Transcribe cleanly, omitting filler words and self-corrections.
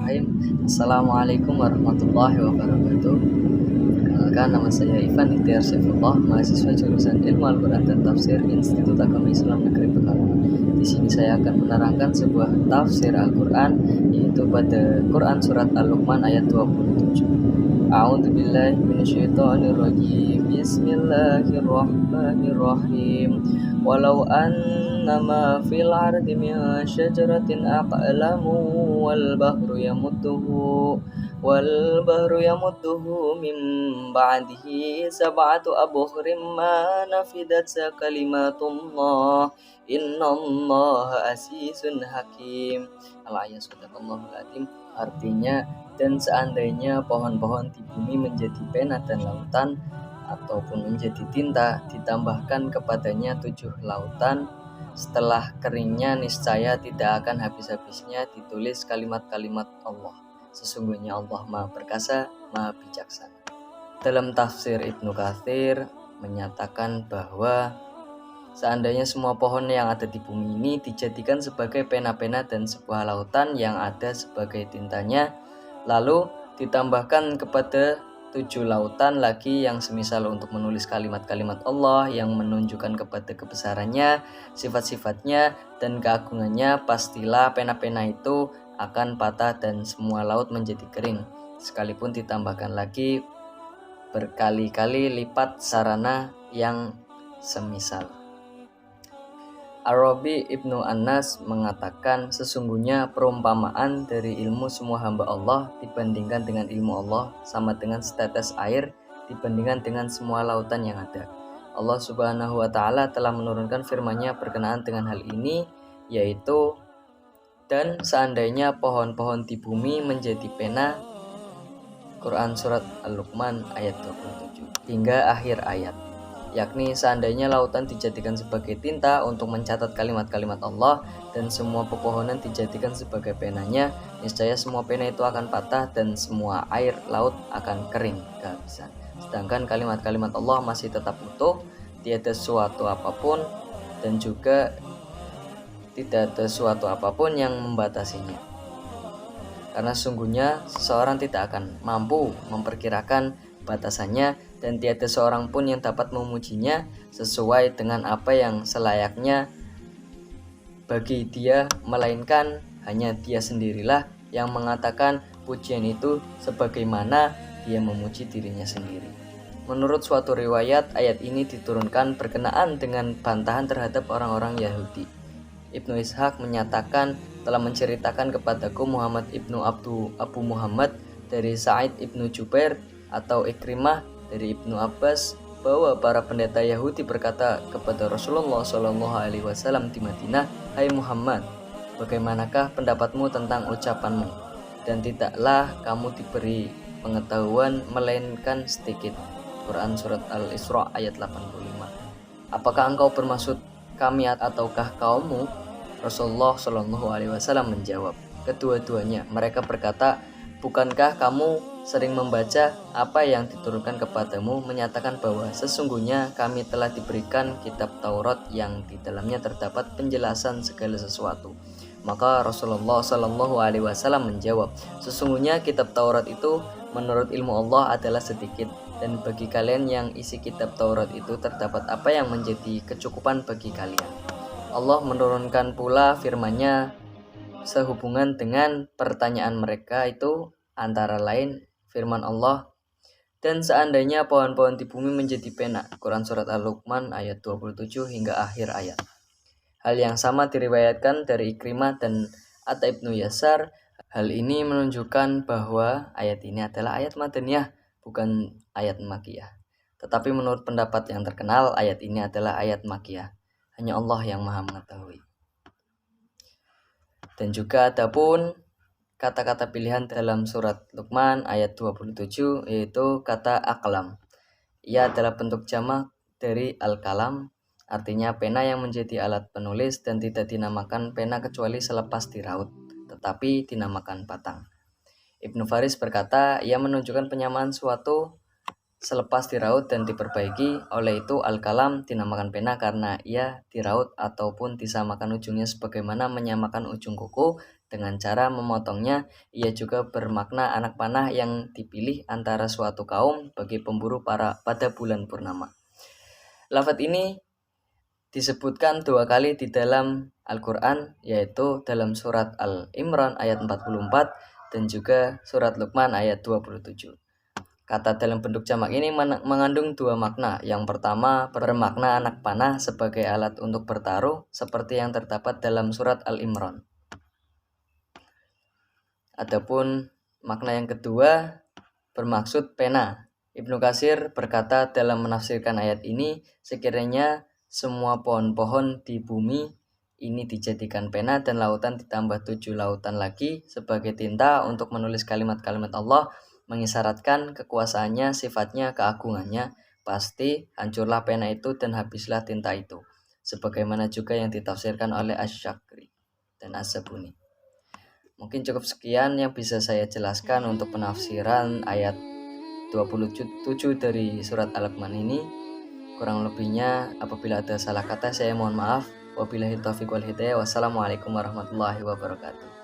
Bismillahirrahmanirrahim. Assalamualaikum warahmatullahi wabarakatuh. Perkenalkan, nama saya Ivan Ikhtiar Saifullah, mahasiswa jurusan Ilmu Al-Quran dan Tafsir Institut Agama Islam Negeri Pekalongan. Di sini saya akan menerangkan sebuah tafsir Al-Quran, yaitu pada Quran surat Al-Luqman ayat 27. A'udzu billahi minasyaitonir rajim. Bismillahirrahmanirrahim. Walau annama fil ardi min syajaratin aqlamu wal bahru yamudduhu min ba'dihi sab'atu abhurin ma nafidat kalimatullah innallaha azizun hakim. Al-ayat sadaqallahul adzim. Artinya, dan seandainya pohon-pohon di bumi menjadi pena dan lautan ataupun menjadi tinta, ditambahkan kepadanya 7 lautan, setelah keringnya niscaya tidak akan habis-habisnya ditulis kalimat-kalimat Allah. Sesungguhnya Allah Maha Perkasa, Maha Bijaksana. Dalam tafsir Ibnu Katsir menyatakan bahwa seandainya semua pohon yang ada di bumi ini dijadikan sebagai pena-pena dan sebuah lautan yang ada sebagai tintanya, lalu ditambahkan kepada 7 lautan lagi yang semisal untuk menulis kalimat-kalimat Allah yang menunjukkan kepada kebesarannya, sifat-sifatnya, dan keagungannya, pastilah pena-pena itu akan patah dan semua laut menjadi kering, sekalipun ditambahkan lagi berkali-kali lipat sarana yang semisal. Ar-Rabi Ibnu Anas mengatakan, sesungguhnya perumpamaan dari ilmu semua hamba Allah dibandingkan dengan ilmu Allah sama dengan setetes air dibandingkan dengan semua lautan yang ada. Allah Subhanahu wa Ta'ala telah menurunkan firman-Nya berkenaan dengan hal ini, yaitu, dan seandainya pohon-pohon di bumi menjadi pena, Quran surat Al-Luqman ayat 27 hingga akhir ayat, yakni seandainya lautan dijadikan sebagai tinta untuk mencatat kalimat-kalimat Allah dan semua pepohonan dijadikan sebagai penanya, niscaya semua pena itu akan patah dan semua air laut akan kering kehabisan. Sedangkan kalimat-kalimat Allah masih tetap utuh, tiada suatu apapun dan juga tidak ada suatu apapun yang membatasinya. Karena sungguhnya seseorang tidak akan mampu memperkirakan batasannya dan tiada seorang pun yang dapat memujinya sesuai dengan apa yang selayaknya bagi dia, melainkan hanya dia sendirilah yang mengatakan pujian itu sebagaimana dia memuji dirinya sendiri. Menurut suatu riwayat, ayat ini diturunkan berkenaan dengan bantahan terhadap orang-orang Yahudi. Ibnu Ishaq menyatakan, telah menceritakan kepadaku Muhammad ibnu Abu Muhammad dari Sa'id ibnu Jubair atau Ikrimah dari Ibnu Abbas bahwa para pendeta Yahudi berkata kepada Rasulullah SAW di Madinah, "Hai Muhammad, bagaimanakah pendapatmu tentang ucapanmu? Dan tidaklah kamu diberi pengetahuan melainkan sedikit." Quran surat Al-Isra ayat 85. Apakah engkau bermaksud kami ataukah kaummu? Rasulullah SAW menjawab, kedua-duanya. Mereka berkata, bukankah kamu sering membaca apa yang diturunkan kepadamu menyatakan bahwa sesungguhnya kami telah diberikan kitab Taurat yang di dalamnya terdapat penjelasan segala sesuatu. Maka Rasulullah SAW menjawab, sesungguhnya kitab Taurat itu menurut ilmu Allah adalah sedikit, dan bagi kalian yang isi kitab Taurat itu terdapat apa yang menjadi kecukupan bagi kalian. Allah menurunkan pula firman-Nya sehubungan dengan pertanyaan mereka itu, antara lain firman Allah, dan seandainya pohon-pohon di bumi menjadi pena. Quran surat Al-Luqman ayat 27 hingga akhir ayat. Hal yang sama diriwayatkan dari Ikrimah dan Atta ibnu Yasar. Hal ini menunjukkan bahwa ayat ini adalah ayat Madaniyah, bukan ayat Makkiyah. Tetapi menurut pendapat yang terkenal, ayat ini adalah ayat Makkiyah. Hanya Allah yang Maha mengetahui. Dan juga adapun kata-kata pilihan dalam surat Luqman ayat 27, yaitu kata aqlam. Ia adalah bentuk jamak dari al-kalam, artinya pena yang menjadi alat penulis dan tidak dinamakan pena kecuali selepas diraut, tetapi dinamakan batang. Ibnu Faris berkata, ia menunjukkan penyamaan suatu selepas diraut dan diperbaiki. Oleh itu al-kalam dinamakan pena karena ia diraut ataupun disamakan ujungnya sebagaimana menyamakan ujung kuku Dengan cara memotongnya, ia juga bermakna anak panah yang dipilih antara suatu kaum bagi pemburu pada bulan purnama. Lafaz ini disebutkan 2 kali di dalam Al-Quran, yaitu dalam surat Al-Imran ayat 44 dan juga surat Luqman ayat 27. Kata dalam bentuk jamak ini mengandung 2 makna. Yang pertama, bermakna anak panah sebagai alat untuk bertaruh, seperti yang terdapat dalam surat Al-Imran. Adapun makna yang kedua, bermaksud pena. Ibnu Katsir berkata dalam menafsirkan ayat ini, sekiranya semua pohon-pohon di bumi ini dijadikan pena dan lautan ditambah 7 lautan lagi sebagai tinta untuk menulis kalimat-kalimat Allah, mengisyaratkan kekuasaannya, sifatnya, keagungannya, pasti hancurlah pena itu dan habislah tinta itu. Sebagaimana juga yang ditafsirkan oleh Asy-Syakri dan As-Sabuni. Mungkin cukup sekian yang bisa saya jelaskan untuk penafsiran ayat 27 dari surat Al-Luqman ini. Kurang lebihnya apabila ada salah kata saya mohon maaf. Wabillahi taufiq wal hidayah. Wassalamualaikum warahmatullahi wabarakatuh.